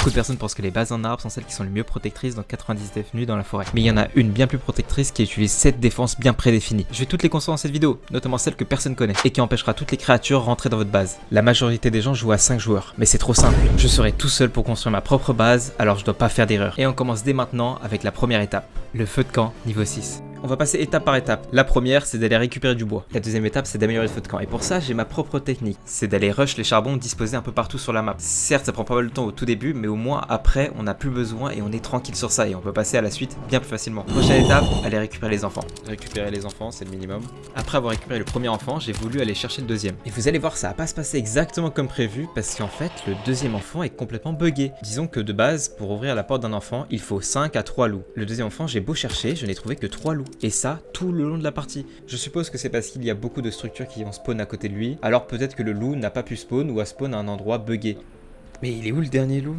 Beaucoup de personnes pensent que les bases en arbre sont celles qui sont les mieux protectrices dans 99 nuits dans la forêt. Mais il y en a une bien plus protectrice qui utilise 7 défenses bien prédéfinies. Je vais toutes les construire dans cette vidéo, notamment celles que personne connaît, et qui empêchera toutes les créatures rentrer dans votre base. La majorité des gens jouent à 5 joueurs, mais c'est trop simple. Je serai tout seul pour construire ma propre base, alors je dois pas faire d'erreur. Et on commence dès maintenant avec la première étape, le feu de camp niveau 6. On va passer étape par étape. La première, c'est d'aller récupérer du bois. La deuxième étape, c'est d'améliorer le feu de camp. Et pour ça, j'ai ma propre technique. C'est d'aller rush les charbons disposés un peu partout sur la map. Certes, ça prend pas mal de temps au tout début, mais au moins après, on n'a plus besoin et on est tranquille sur ça. Et on peut passer à la suite bien plus facilement. Prochaine étape, aller récupérer les enfants. Récupérer les enfants, c'est le minimum. Après avoir récupéré le premier enfant, j'ai voulu aller chercher le deuxième. Et vous allez voir, ça va pas se passer exactement comme prévu, parce qu'en fait, le deuxième enfant est complètement buggé. Disons que de base, pour ouvrir la porte d'un enfant, il faut 5 à 3 loups. Le deuxième enfant, j'ai beau chercher, je n'ai trouvé que 3 loups. Et ça, tout le long de la partie. Je suppose que c'est parce qu'il y a beaucoup de structures qui vont spawn à côté de lui, alors peut-être que le loup n'a pas pu spawn ou a spawn à un endroit buggé. Mais il est où le dernier loup?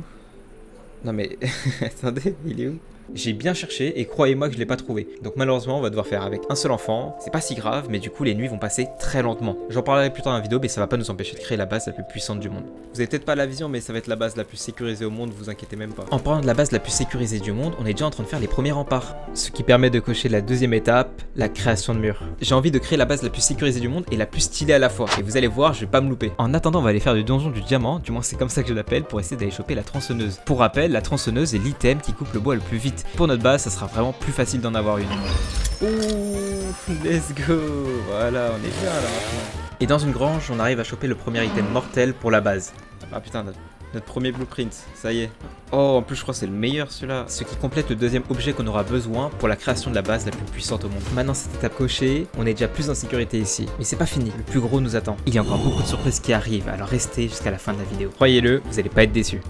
Non mais, attendez, il est où? J'ai bien cherché et croyez-moi que je l'ai pas trouvé. Donc malheureusement on va devoir faire avec un seul enfant. C'est pas si grave, mais du coup les nuits vont passer très lentement. J'en parlerai plus tard dans la vidéo, mais ça va pas nous empêcher de créer la base la plus puissante du monde. Vous avez peut-être pas la vision, mais ça va être la base la plus sécurisée au monde, vous inquiétez même pas. En parlant de la base la plus sécurisée du monde, on est déjà en train de faire les premiers remparts. Ce qui permet de cocher la deuxième étape, la création de murs. J'ai envie de créer la base la plus sécurisée du monde et la plus stylée à la fois. Et vous allez voir, je vais pas me louper. En attendant, on va aller faire du donjon du diamant, du moins c'est comme ça que je l'appelle, pour essayer d'aller choper la tronçonneuse. Pour rappel, la tronçonneuse est l'item qui coupe le bois le plus vite. Pour notre base, ça sera vraiment plus facile d'en avoir une. Ouh, let's go. Voilà, on est bien là maintenant. Et dans une grange, on arrive à choper le premier item mortel pour la base. Ah putain, notre premier blueprint, ça y est. Oh, en plus je crois que c'est le meilleur celui-là. Ce qui complète le deuxième objet qu'on aura besoin pour la création de la base la plus puissante au monde. Maintenant cette étape cochée, on est déjà plus en sécurité ici. Mais c'est pas fini, le plus gros nous attend. Il y a encore beaucoup de surprises qui arrivent, alors restez jusqu'à la fin de la vidéo. Croyez-le, vous allez pas être déçus.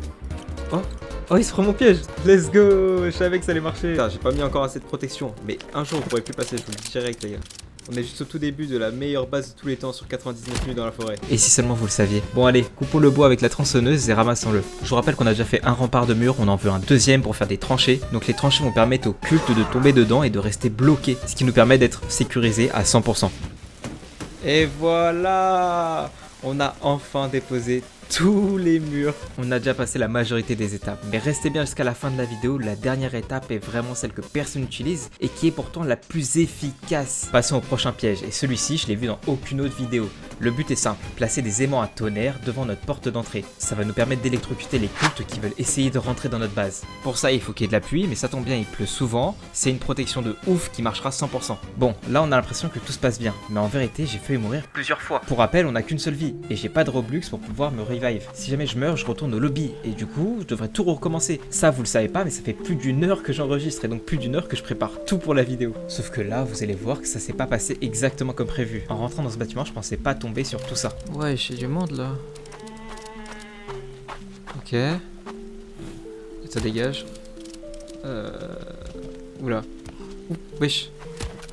Oh, il se prend mon piège. Let's go. Je savais que ça allait marcher. J'ai pas mis encore assez de protection, mais un jour vous pourrez plus passer, je vous le dis direct les gars. On est juste au tout début de la meilleure base de tous les temps sur 99 nuits dans la forêt. Et si seulement vous le saviez. Bon allez, coupons le bois avec la tronçonneuse et ramassons-le. Je vous rappelle qu'on a déjà fait un rempart de mur, on en veut un deuxième pour faire des tranchées. Donc les tranchées vont permettre au culte de tomber dedans et de rester bloqué, ce qui nous permet d'être sécurisé à 100%. Et voilà, on a enfin déposé tous les murs. On a déjà passé la majorité des étapes, mais restez bien jusqu'à la fin de la vidéo, la dernière étape est vraiment celle que personne n'utilise et qui est pourtant la plus efficace. Passons au prochain piège, et celui-ci je l'ai vu dans aucune autre vidéo. Le but est simple, placer des aimants à tonnerre devant notre porte d'entrée. Ça va nous permettre d'électrocuter les cultes qui veulent essayer de rentrer dans notre base. Pour ça il faut qu'il y ait de la pluie, mais ça tombe bien, il pleut souvent, c'est une protection de ouf qui marchera 100%. Bon, là on a l'impression que tout se passe bien, mais en vérité j'ai failli mourir plusieurs fois. Pour rappel, on a qu'une seule vie, et j'ai pas de Robux pour pouvoir me revive. Si jamais je meurs, je retourne au lobby, et du coup, je devrais tout recommencer. Ça, vous le savez pas, mais ça fait plus d'1 heure que j'enregistre, et donc plus d'1 heure que je prépare tout pour la vidéo. Sauf que là, vous allez voir que ça s'est pas passé exactement comme prévu. En rentrant dans ce bâtiment, je pensais pas tomber sur tout ça. Ouais, j'ai du monde là. Ok. Et ça dégage. Oula. Ouh, wesh.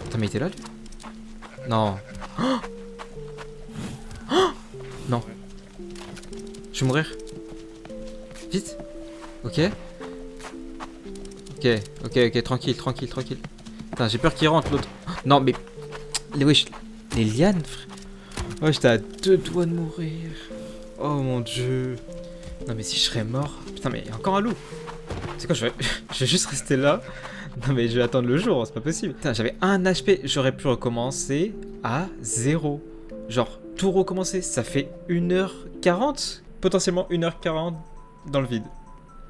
Attends, mais il était là lui? Non. Oh, non. Je vais mourir. Vite. Ok. Ok, tranquille. Putain, j'ai peur qu'il rentre l'autre. Non, mais... Les lianes, frère. Oh, j'étais à 2 doigts de mourir. Oh mon dieu. Non, mais si je serais mort... Putain, mais il y a encore un loup. C'est quoi, je vais juste rester là. Non, mais je vais attendre le jour, c'est pas possible. Putain, j'avais 1 HP. J'aurais pu recommencer à 0. Genre, tout recommencer. Ça fait 1h40. Potentiellement 1h40 dans le vide.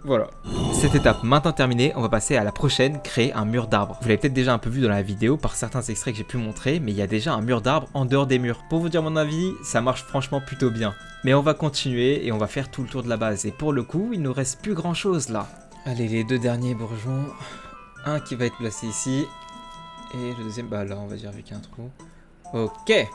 Voilà. Cette étape maintenant terminée, on va passer à la prochaine, créer un mur d'arbres. Vous l'avez peut-être déjà un peu vu dans la vidéo par certains extraits que j'ai pu montrer, mais il y a déjà un mur d'arbres en dehors des murs. Pour vous dire mon avis, ça marche franchement plutôt bien. Mais on va continuer et on va faire tout le tour de la base. Et pour le coup, il nous reste plus grand chose là. Allez, les 2 derniers bourgeons. Un qui va être placé ici. Et le deuxième, bah là on va dire avec un trou. Ok.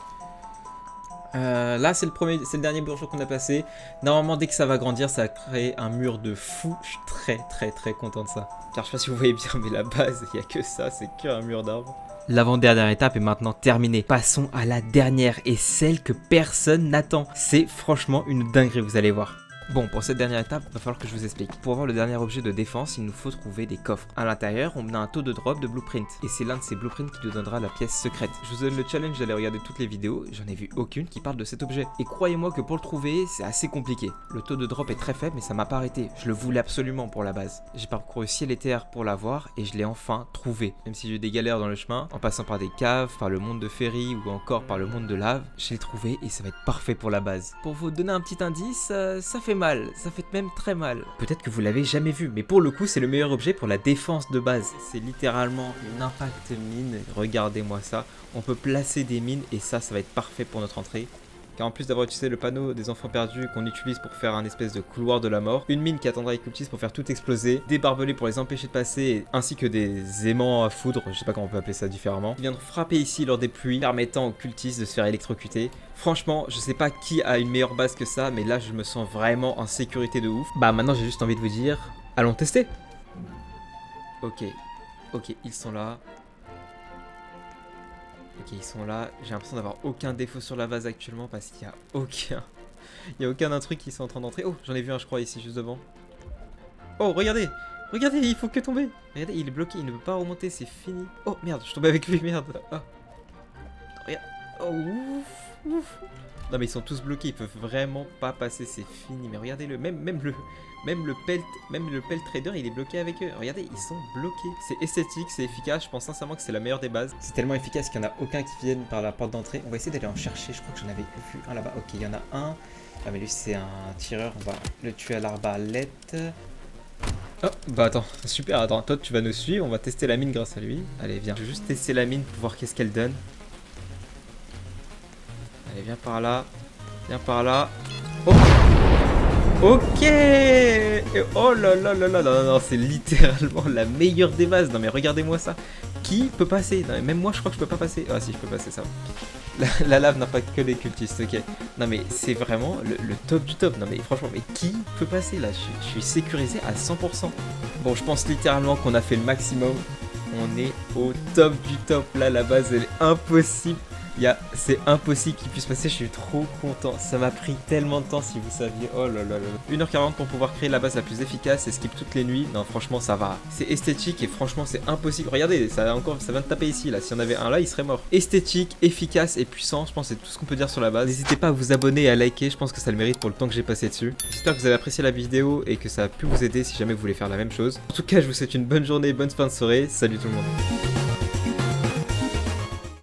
Là c'est le dernier bourgeon qu'on a placé. Normalement dès que ça va grandir ça va créer un mur de fou. Je suis très content de ça. Car je sais pas si vous voyez bien mais la base il n'y a que ça, c'est qu'un mur d'arbres. L'avant-dernière étape est maintenant terminée. Passons à la dernière et celle que personne n'attend. C'est franchement une dinguerie, vous allez voir. Bon, pour cette dernière étape, va falloir que je vous explique. Pour avoir le dernier objet de défense, il nous faut trouver des coffres. À l'intérieur, on a un taux de drop de blueprint. Et c'est l'un de ces blueprints qui nous donnera la pièce secrète. Je vous donne le challenge d'aller regarder toutes les vidéos, j'en ai vu aucune qui parle de cet objet. Et croyez-moi que pour le trouver, c'est assez compliqué. Le taux de drop est très faible, mais ça m'a pas arrêté. Je le voulais absolument pour la base. J'ai parcouru ciel et terre pour l'avoir et je l'ai enfin trouvé. Même si j'ai eu des galères dans le chemin, en passant par des caves, par le monde de Ferry ou encore par le monde de lave, je l'ai trouvé et ça va être parfait pour la base. Pour vous donner un petit indice, ça fait mal, ça fait même très mal. Peut-être que vous l'avez jamais vu, mais pour le coup c'est le meilleur objet pour la défense de base. C'est littéralement une impact mine, regardez-moi ça. On peut placer des mines et ça va être parfait pour notre entrée. Car en plus d'avoir utilisé le panneau des enfants perdus qu'on utilise pour faire un espèce de couloir de la mort, une mine qui attendra les cultistes pour faire tout exploser, des barbelés pour les empêcher de passer, ainsi que des aimants à foudre, je sais pas comment on peut appeler ça différemment, qui viendront frapper ici lors des pluies, permettant aux cultistes de se faire électrocuter. Franchement, je sais pas qui a une meilleure base que ça, mais là je me sens vraiment en sécurité de ouf. Bah maintenant j'ai juste envie de vous dire, allons tester. Ok, ils sont là. Ok, ils sont là. J'ai l'impression d'avoir aucun défaut sur la base actuellement parce qu'il y a aucun... Il y a aucun intrus qui sont en train d'entrer. Oh, j'en ai vu un, je crois, ici, juste devant. Oh, regardez! Regardez, il faut que tomber! Regardez, il est bloqué, il ne peut pas remonter, c'est fini. Oh, merde, je suis tombé avec lui, merde. Oh, regarde. Oh, ouf. Non, mais ils sont tous bloqués, ils peuvent vraiment pas passer, c'est fini. Mais regardez-le, même le pelt trader, il est bloqué avec eux. Regardez, ils sont bloqués. C'est esthétique, c'est efficace, je pense sincèrement que c'est la meilleure des bases. C'est tellement efficace qu'il n'y en a aucun qui vienne par la porte d'entrée. On va essayer d'aller en chercher, je crois que j'en avais vu un là-bas. Ok, il y en a un. Ah mais lui c'est un tireur, on va le tuer à l'arbalète. Oh, bah attends, super, attends, toi tu vas nous suivre, on va tester la mine grâce à lui. Allez, viens, je vais juste tester la mine pour voir qu'est-ce qu'elle donne. Allez, viens par là. Viens par là. Oh! Ok! Oh là là là là, non, c'est littéralement la meilleure des bases. Non mais regardez-moi ça. Qui peut passer? Non mais même moi je crois que je peux pas passer. Ah si, je peux passer ça. La lave n'a pas que les cultistes, ok. Non mais c'est vraiment le top du top. Non mais franchement, mais qui peut passer là? Je suis sécurisé à 100%. Bon, je pense littéralement qu'on a fait le maximum. On est au top du top. Là, la base, elle est impossible. C'est impossible qu'il puisse passer, je suis trop content. Ça m'a pris tellement de temps si vous saviez. Oh là là là. 1h40 pour pouvoir créer la base la plus efficace et skip toutes les nuits. Non, franchement, ça va. C'est esthétique et franchement, c'est impossible. Regardez, ça vient de taper ici là. Si on avait un là, il serait mort. Esthétique, efficace et puissant. Je pense que c'est tout ce qu'on peut dire sur la base. N'hésitez pas à vous abonner et à liker. Je pense que ça le mérite pour le temps que j'ai passé dessus. J'espère que vous avez apprécié la vidéo et que ça a pu vous aider si jamais vous voulez faire la même chose. En tout cas, je vous souhaite une bonne journée, bonne fin de soirée. Salut tout le monde.